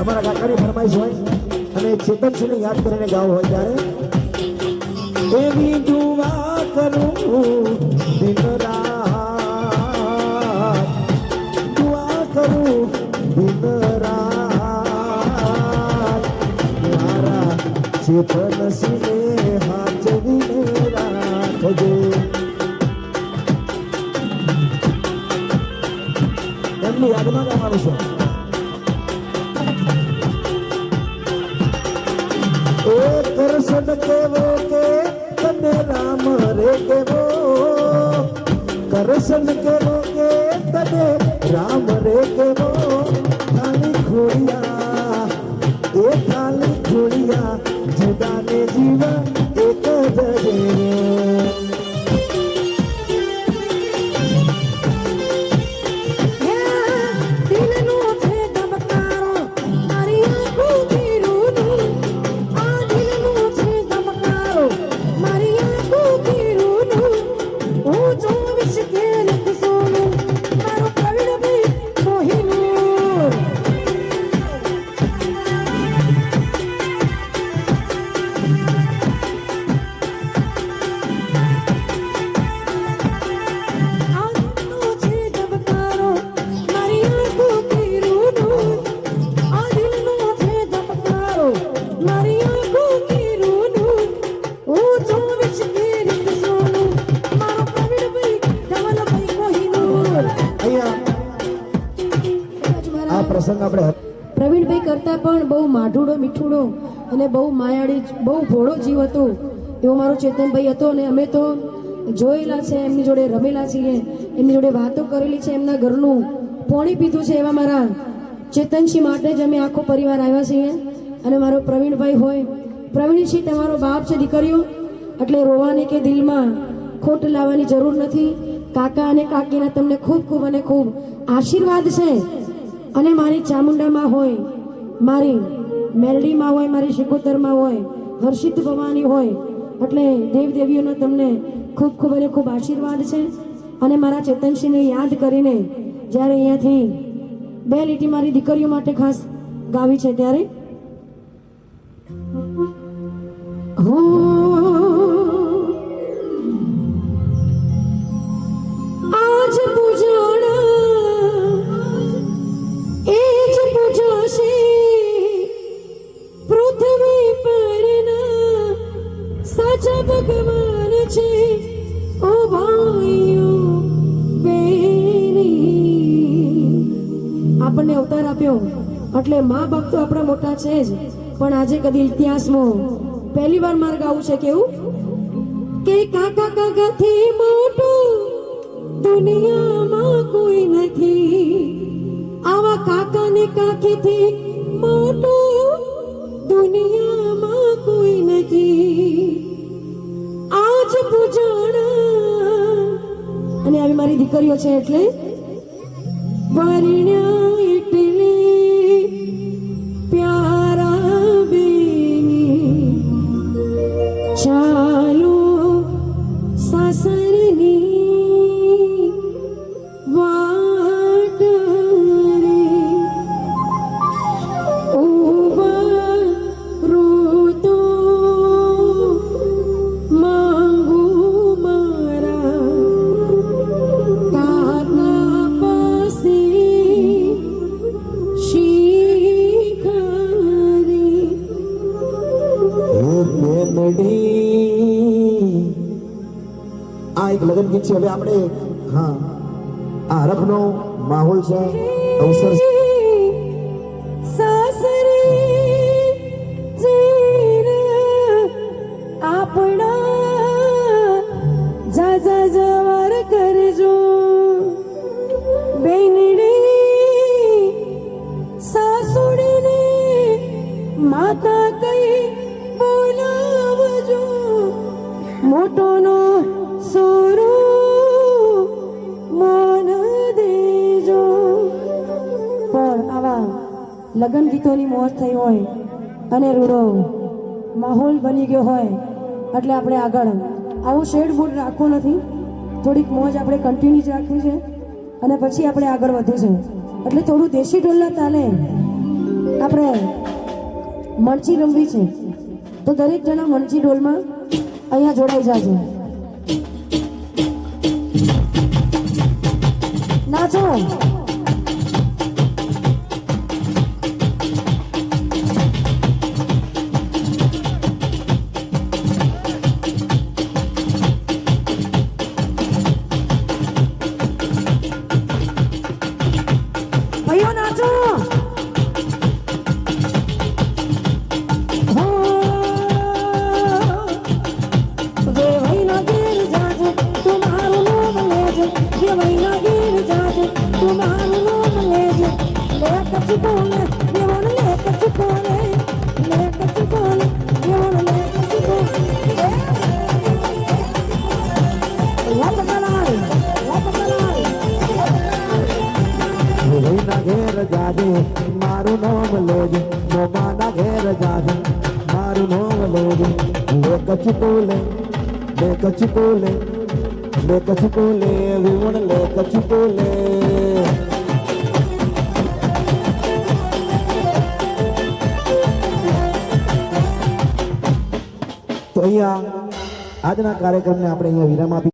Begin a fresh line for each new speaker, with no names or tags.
અમારા કાકાની ફરમાઈશ હોય અને ચેતનસિંહને યાદ કરીને ગાવ હોય ત્યારે એવી દુઆ કરું દિન રાત દુઆ કરું દિન રાત મારા ચેતનસિંહને હાજરીને રાખજે એમની યાદમાં ગાવાનું છે કરશન કેવો કે તને રામ રે કેવો કરશન કેવો કે તને રામ રે કેવો ખાલી ખોડિયા એ ખાલી ખોડિયા જુદાને જીવા એક જ
પ્રવીણભાઈ કરતા પણ બહુ માઢુડો મીઠુડો અને બહુ માયાળી બહુ ભોળો જીવ હતો એવો મારો ચેતનભાઈ હતો અને અમે તો જોયેલા છે એમની જોડે રમેલા છીએ એમની જોડે વાતો કરેલી છે એમના ઘરનું પોણી પીધું છે એવા મારા ચેતનસિંહ માટે જ અમે આખો પરિવાર આવ્યા છીએ અને મારો પ્રવીણભાઈ હોય પ્રવીણસિંહ તમારો બાપ છે દીકરીઓ એટલે રોવાની કે દિલમાં ખોટ લાવવાની જરૂર નથી કાકા અને કાકીના તમને ખૂબ ખૂબ અને ખૂબ આશીર્વાદ છે અને મારી ચામુંડામાં હોય મારી મેલડીમાં હોય મારી શિકોતરમાં હોય હર્ષિત ભવાની હોય એટલે દેવદેવીઓનો તમને ખૂબ ખૂબ અને ખૂબ આશીર્વાદ છે અને મારા ચેતનસિંહને યાદ કરીને જ્યારે અહીંયાથી બે લીટી મારી દીકરીઓ માટે ખાસ ગાવી છે ત્યારે આજ પૂજાણા એજ પૂજાશે પૃથ્વી પરના સાચા ભગવાન છે ઓ ભાઈઓ બેની આપણને અવતાર આપ્યો એટલે મા બાપ તો આપણા મોટા છે જ પણ આજે કદી ઇતિહાસમાં પહેલી વાર મારે ગાવું છે કેવું કે કાકા કાકાથી મોટું દુનિયામાં કોઈ નથી આવા કાકા ને કાકીથી મોટું દુનિયામાં કોઈ નથી આજ પૂજાણા અને આવી મારી દીકરીઓ છે એટલે વર્ણ્યા એટલે પ્યારા બેની ચાલો સાસરની વાટ રે ઉભા રોતો માંગુ મારા કાકા પાસે શીખરી
આ એક લગ્ન ગીત છે હવે આપણે હા આ હરખનો માહોલ છે અવસર
સાસરે જીરા આપણા જાજા જવાર કરજો લગ્ન ગીતોની મોજ થઈ હોય અને રૂડો માહોલ બની ગયો હોય એટલે આપણે આગળ આવો શેડ મૂડ રાખવો નથી, થોડીક મોજ આપણે કન્ટિન્યુ જ રાખવી છે અને પછી આપણે આગળ વધવું છે. એટલે થોડું દેશી ઢોલના તાલે આપણે મણચી રમવી છે, તો દરેક જણા મણચી ઢોલમાં અહીંયા જોડાઈ જાજો. નાચો. ભાઈઓ નાચો. વેવાઈના ઘેર જાજે તું મારું નામ લેજે, વેવાઈના ઘેર જાજે તું મારું નામ લેજે. લે કચ્છ બોલે વેવણ લે કચ્છ બોલે, લે કચ્છ બોલે વેવણ લે કચ્છ બોલે. લાપકલાલ લાપકલાલ.
વેવાઈના ઘેર જાજે મારું નામ લેજે, મોમાના ઘેર જાજે મારું નામ લેજે. લે કચ્છ બોલે લે કચ્છ બોલે, લે કચ્છ બોલે વિવણ લે કચ્છ બોલે. તો અહીંયા આજના કાર્યક્રમને આપણે અહીંયા વિરામ આપી